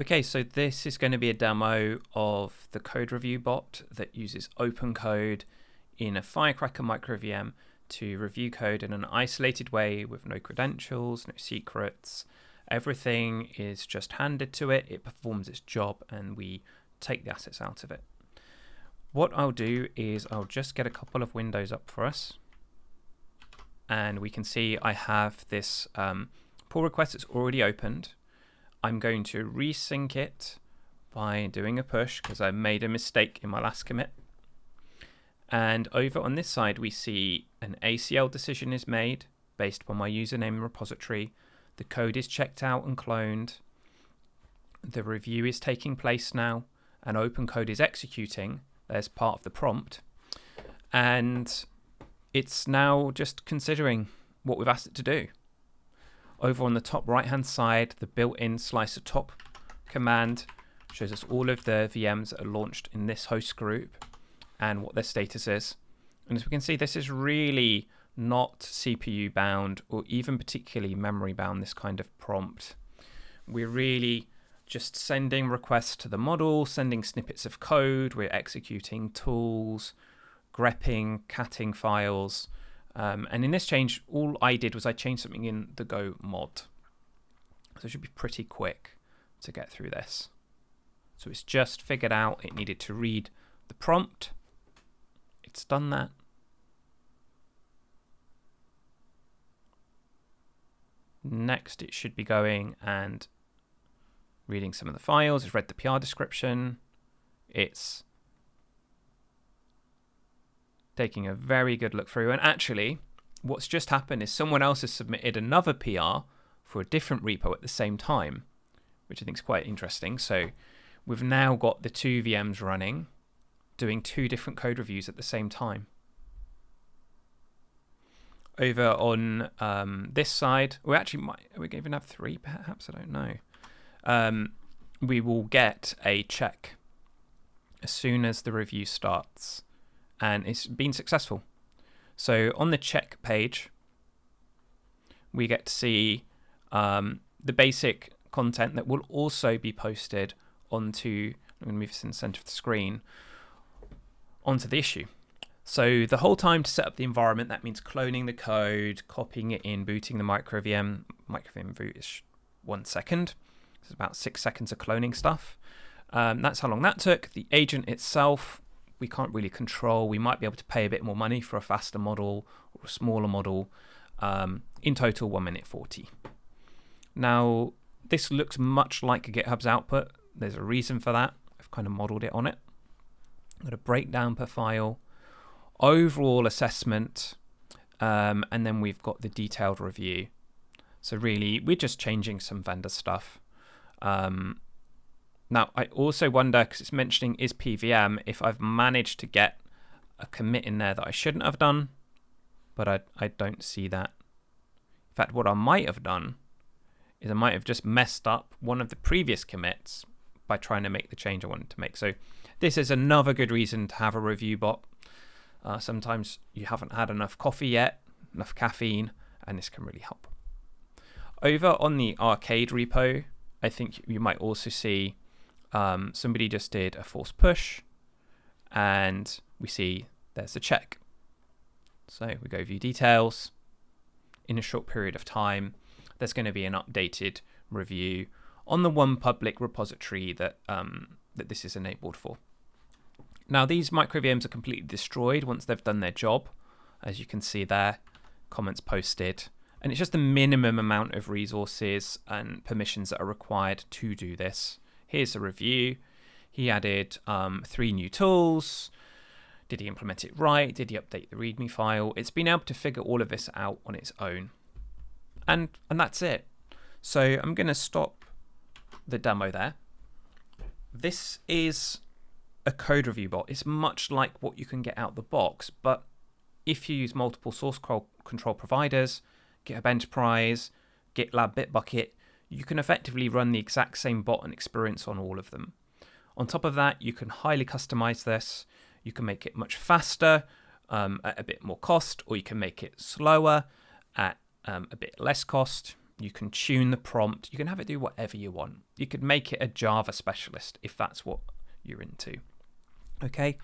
Okay, so this is going to be a demo of the code review bot that uses opencode in a Firecracker microVM to review code in an isolated way with no credentials, no secrets. Everything is just handed to it, it performs its job, and we take the assets out of it. What I'll do is I'll just get a couple of windows up for us, and we can see I have this pull request that's already opened. I'm going to resync it by doing a push because I made a mistake in my last commit. And over on this side, we see an ACL decision is made based upon my username repository. The code is checked out and cloned. The review is taking place now, and opencode is executing as part of the prompt. And it's now just considering what we've asked it to do. Over on the top right-hand side, the built-in slicer top command shows us all of the VMs that are launched in this host group and what their status is. And as we can see, this is really not CPU bound or even particularly memory bound, this kind of prompt. We're really just sending requests to the model, sending snippets of code, we're executing tools, grepping, catting files. And in this change, all I did was I changed something in the Go mod. So it should be pretty quick to get through this. So it's just figured out it needed to read the prompt. It's done that. Next, it should be going and reading some of the files. It's read the PR description. It's taking a very good look through. And actually, what's just happened is someone else has submitted another PR for a different repo at the same time, which I think is quite interesting. So we've now got the two VMs running, doing two different code reviews at the same time. Over on this side, we actually might, are we going to even have three perhaps? I don't know. We will get a check as soon as the review starts. And it's been successful. So on the check page, we get to see the basic content that will also be posted onto, I'm going to move this in the center of the screen, onto the issue. So the whole time to set up the environment, that means cloning the code, copying it in, booting the microVM. MicroVM boot is 1 second. It's about 6 seconds of cloning stuff. That's how long that took. The agent itself, we can't really control. We might be able to pay a bit more money for a faster model or a smaller model. In total, 1 minute 40. Now, this looks much like a GitHub's output. There's a reason for that. I've kind of modeled it on it. I've got a breakdown per file, overall assessment, and then we've got the detailed review. So really, we're just changing some vendor stuff. Now, I also wonder, because it's mentioning is PVM, if I've managed to get a commit in there that I shouldn't have done, but I don't see that. In fact, what I might have done is I might have just messed up one of the previous commits by trying to make the change I wanted to make. So this is another good reason to have a review bot. Sometimes you haven't had enough coffee yet, enough caffeine, and this can really help. Over on the arcade repo, I think you might also see somebody just did a force push, and we see there's a check. So we go view details. In a short period of time, there's going to be an updated review on the one public repository that that this is enabled for. Now, these microVMs are completely destroyed once they've done their job. As you can see there, comments posted. And it's just the minimum amount of resources and permissions that are required to do this. Here's a review. He added 3 new tools. Did he implement it right? Did he update the README file? It's been able to figure all of this out on its own. And that's it. So I'm going to stop the demo there. This is a code review bot. It's much like what you can get out the box, but if you use multiple source control providers, GitHub Enterprise, GitLab, Bitbucket, you can effectively run the exact same bot and experience on all of them. On top of that, you can highly customize this. You can make it much faster at a bit more cost, or you can make it slower at a bit less cost. You can tune the prompt. You can have it do whatever you want. You could make it a Java specialist if that's what you're into. Okay.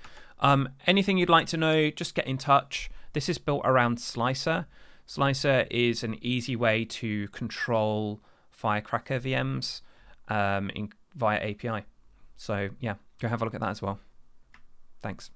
Anything you'd like to know, just get in touch. This is built around Slicer. Slicer is an easy way to control Firecracker VMs via API. So yeah, go have a look at that as well. Thanks.